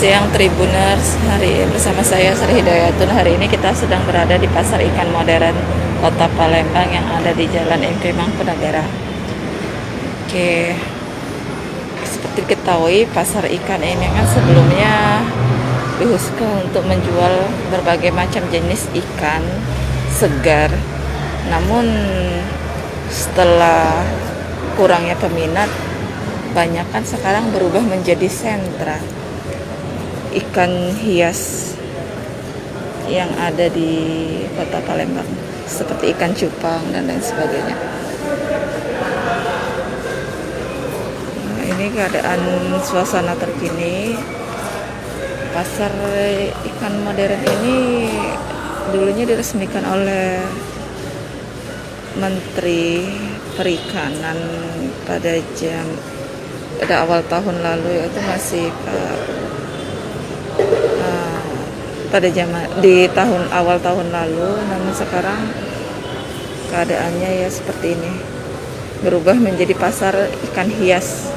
siang Tribuners, hari bersama saya Sri Hidayatun. Hari ini kita sedang berada di Pasar Ikan Modern Kota Palembang yang ada di Jalan MT Mangkunegaran. Oke, seperti diketahui pasar ikan ini kan sebelumnya dikhususkan untuk menjual berbagai macam jenis ikan segar. Namun setelah kurangnya peminat, banyak kan sekarang berubah menjadi sentra ikan hias yang ada di Kota Palembang, seperti ikan cupang dan lain sebagainya. Nah, ini keadaan suasana terkini pasar ikan modern ini. Dulunya diresmikan oleh Menteri Perikanan pada awal tahun lalu, yaitu masih di awal tahun lalu. Namun sekarang keadaannya ya seperti ini, berubah menjadi pasar ikan hias.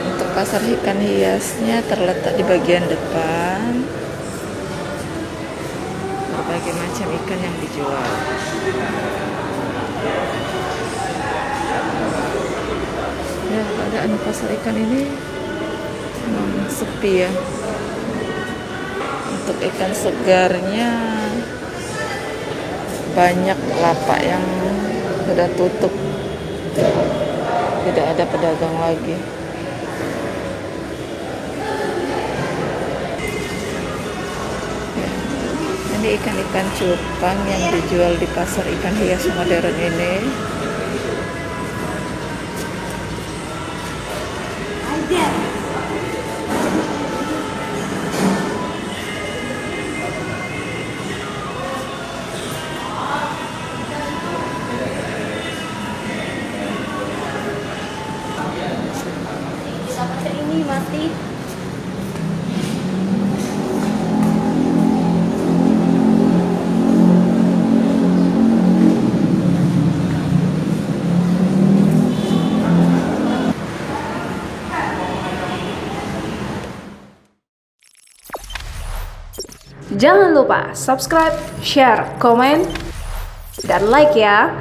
Untuk pasar ikan hiasnya terletak di bagian depan, berbagai macam ikan yang dijual. Ya, keadaan pasar ikan ini memang sepi ya. Untuk ikan segarnya banyak lapak yang sudah tutup, tidak ada pedagang lagi. Ya, ini ikan-ikan cupang yang dijual di pasar ikan hias modern ini. Ini mati. Jangan lupa subscribe, share, komen, dan like ya.